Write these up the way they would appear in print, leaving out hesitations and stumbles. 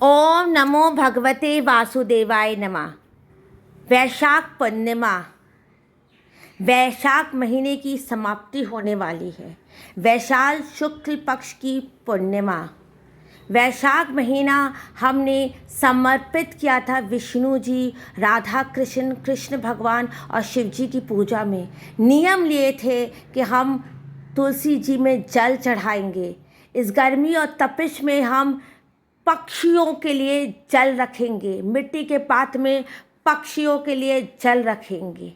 ओम नमो भगवते वासुदेवाय नमः। वैशाख पूर्णिमा, वैशाख महीने की समाप्ति होने वाली है। वैशाख शुक्ल पक्ष की पूर्णिमा। वैशाख महीना हमने समर्पित किया था विष्णु जी, राधा कृष्ण, कृष्ण भगवान और शिव जी की पूजा में। नियम लिए थे कि हम तुलसी जी में जल चढ़ाएंगे। इस गर्मी और तपिश में हम पक्षियों के लिए जल रखेंगे, मिट्टी के पात्र में पक्षियों के लिए जल रखेंगे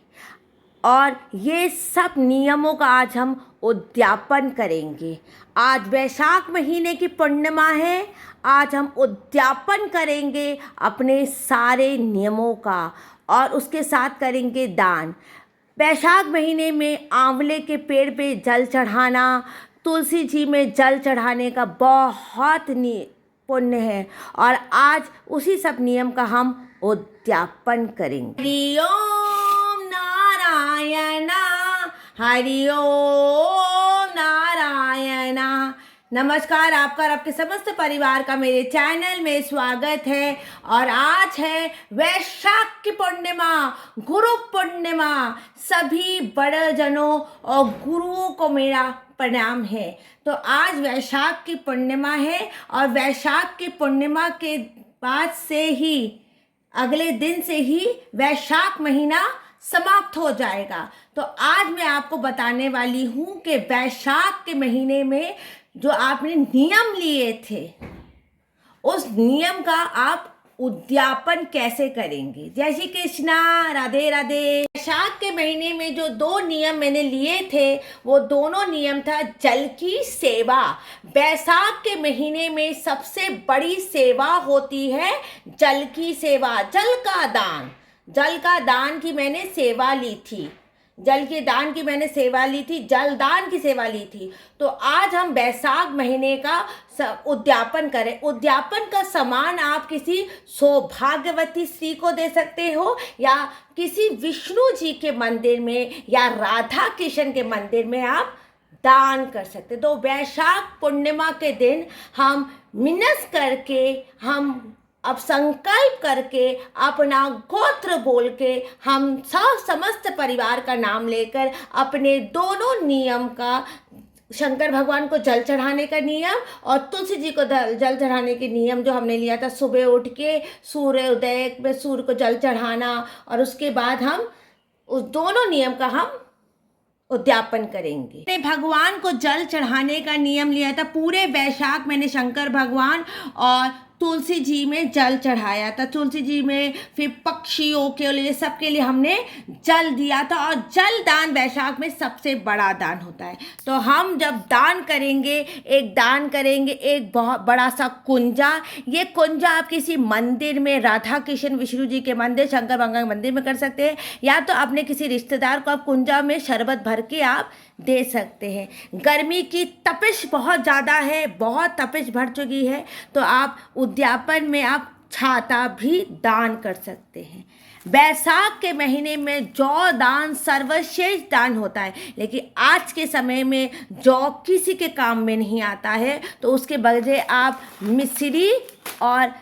और ये सब नियमों का आज हम उद्यापन करेंगे। आज वैशाख महीने की पूर्णिमा है। आज हम उद्यापन करेंगे अपने सारे नियमों का और उसके साथ करेंगे दान। वैशाख महीने में आंवले के पेड़ पे जल चढ़ाना, तुलसी जी में जल चढ़ाने का बहुत पुण्य है और आज उसी सब नियम का हम उद्यापन करेंगे। हरि ओम नारायणा, हरि ओम नारायणा। नमस्कार, आपका और आपके समस्त परिवार का मेरे चैनल में स्वागत है। और आज है वैशाख की पूर्णिमा, गुरु पूर्णिमा। सभी बड़े जनों और गुरुओं को मेरा प्रणाम है। तो आज वैशाख की पूर्णिमा है और वैशाख की पूर्णिमा के बाद से ही अगले दिन से ही वैशाख महीना समाप्त हो जाएगा। तो आज मैं आपको बताने वाली हूँ कि वैशाख के महीने में जो आपने नियम लिए थे उस नियम का आप उद्यापन कैसे करेंगे। जय श्री कृष्णा, राधे राधे। वैशाख के महीने में जो दो नियम मैंने लिए थे वो दोनों नियम था जल की सेवा। वैशाख के महीने में सबसे बड़ी सेवा होती है जल की सेवा, जल का दान। जल का दान की मैंने सेवा ली थी, जल के दान की मैंने सेवा ली थी, जल दान की सेवा ली थी। तो आज हम वैशाख महीने का उद्यापन करें। उद्यापन का सामान आप किसी सौभाग्यवती स्त्री को दे सकते हो या किसी विष्णु जी के मंदिर में या राधा कृष्ण के मंदिर में आप दान कर सकते। तो वैशाख पूर्णिमा के दिन हम मिन्नत करके, हम अब संकल्प करके, अपना गोत्र बोल के, हम सब समस्त परिवार का नाम लेकर अपने दोनों नियम का, शंकर भगवान को जल चढ़ाने का नियम और तुलसी जी को जल चढ़ाने के नियम जो हमने लिया था, सुबह उठ के सूर्य उदय में सूर्य को जल चढ़ाना और उसके बाद हम उस दोनों नियम का हम उद्यापन करेंगे। मैंने भगवान को जल चढ़ाने का नियम लिया था। पूरे वैशाख मैंने शंकर भगवान और तुलसी जी में जल चढ़ाया था। तुलसी जी में, फिर पक्षियों के लिए, सबके लिए हमने जल दिया था। और जल दान वैशाख में सबसे बड़ा दान होता है। तो हम जब दान करेंगे, एक बहुत बड़ा सा कुंजा। ये कुंजा आप किसी मंदिर में, राधा कृष्ण विष्णु जी के मंदिर, शंकर भगवान के मंदिर में कर सकते हैं या तो अपने किसी रिश्तेदार को आप कुंजा में शरबत भर के आप दे सकते हैं। गर्मी की तपिश बहुत ज़्यादा है, बहुत तपिश बढ़ चुकी है, तो आप उद्यापन में आप छाता भी दान कर सकते हैं। वैशाख के महीने में जौ दान सर्वश्रेष्ठ दान होता है, लेकिन आज के समय में जौ किसी के काम में नहीं आता है। तो उसके बजाय आप मिश्री और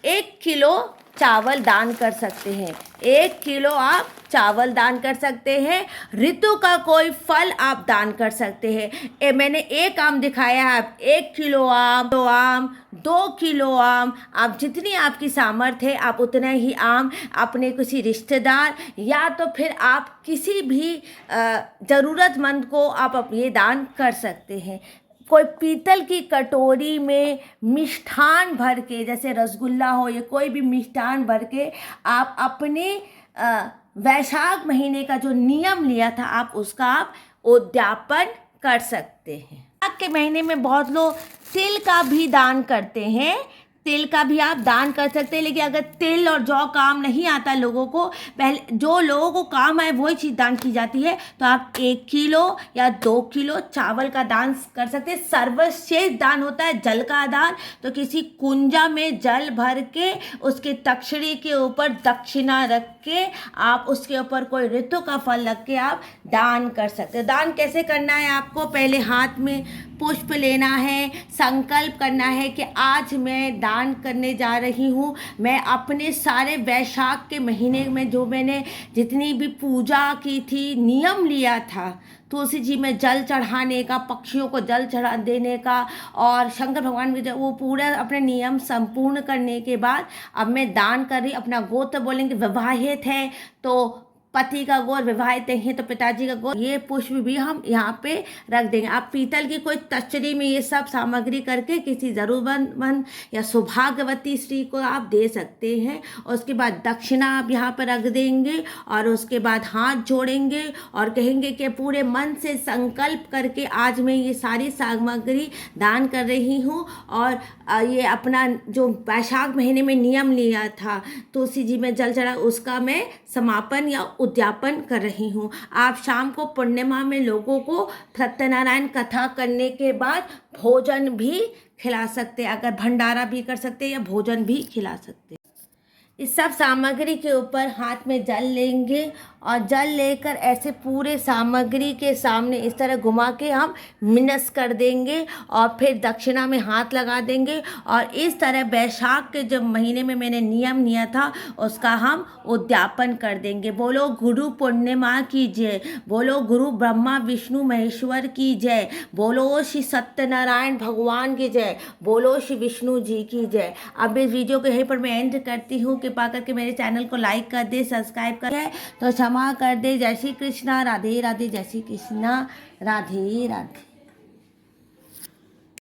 1 किलो चावल दान कर सकते हैं। 1 किलो आप चावल दान कर सकते हैं। ऋतु का कोई फल आप दान कर सकते हैं। मैंने एक आम दिखाया है, आप 1 किलो आम, 2 किलो आम, आप जितनी आपकी सामर्थ्य है आप उतना ही आम अपने किसी रिश्तेदार या तो फिर आप किसी भी ज़रूरतमंद को आप ये दान कर सकते हैं। कोई पीतल की कटोरी में मिष्ठान भर के, जैसे रसगुल्ला हो या कोई भी मिष्ठान भर के आप अपने वैशाख महीने का जो नियम लिया था आप उसका आप उद्यापन कर सकते हैं। वैशाख के महीने में बहुत लोग तिल का भी दान करते हैं। तिल का भी आप दान कर सकते हैं, लेकिन अगर तिल और जौ काम नहीं आता लोगों को, पहले जो लोगों को काम आए वही चीज़ दान की जाती है। तो आप 1 किलो या 2 किलो चावल का दान कर सकते हैं। सर्वश्रेष्ठ दान होता है जल का दान। तो किसी कुंजा में जल भर के उसके तक्षणी के ऊपर दक्षिणा रख के आप उसके ऊपर कोई ऋतु का फल रख के आप दान कर सकते हैं। दान कैसे करना है आपको, पहले हाथ में पुष्प लेना है, संकल्प करना है कि आज मैं दान करने जा रही हूँ। मैं अपने सारे वैशाख के महीने में जो मैंने जितनी भी पूजा की थी, नियम लिया था, तुलसी जी में जल चढ़ाने का, पक्षियों को जल चढ़ा देने का और शंकर भगवान के वो पूरा अपने नियम संपूर्ण करने के बाद अब मैं दान कर रही। अपना गोत्र बोलेंगे, विवाहित है तो पति का गोत्र, विवाहित हैं तो पिताजी का गोत्र। ये पुष्प भी हम यहाँ पे रख देंगे। आप पीतल की कोई तचरी में ये सब सामग्री करके किसी ज़रूरतमंद या सौभाग्यवती स्त्री को आप दे सकते हैं। और उसके बाद दक्षिणा आप यहाँ पर रख देंगे और उसके बाद हाथ जोड़ेंगे और कहेंगे कि पूरे मन से संकल्प करके आज मैं ये सारी सामग्री दान कर रही हूँ और ये अपना जो वैशाख महीने में नियम लिया था तुलसी जी में जल चढ़ा, उसका मैं समापन या उद्यापन कर रही हूँ। आप शाम को पूर्णिमा में लोगों को सत्यनारायण कथा करने के बाद भोजन भी खिला सकते, अगर भंडारा भी कर सकते या भोजन भी खिला सकते। इस सब सामग्री के ऊपर हाथ में जल लेंगे और जल लेकर ऐसे पूरे सामग्री के सामने इस तरह घुमा के हम मिनस कर देंगे और फिर दक्षिणा में हाथ लगा देंगे और इस तरह वैशाख के जब महीने में मैंने नियम लिया था उसका हम उद्यापन कर देंगे। बोलो गुरु पूर्णिमा की जय, बोलो गुरु ब्रह्मा विष्णु महेश्वर की जय, बोलो श्री सत्यनारायण भगवान की जय, बोलो श्री विष्णु जी की जय। अब इस वीडियो को यहीं पर मैं एंड करती हूँ। कृपा करके मेरे चैनल को लाइक कर दे, सब्सक्राइब कर दे तो क्षमा कर दे। जय श्री कृष्णा, राधे राधे, जय श्री कृष्णा, राधे राधे।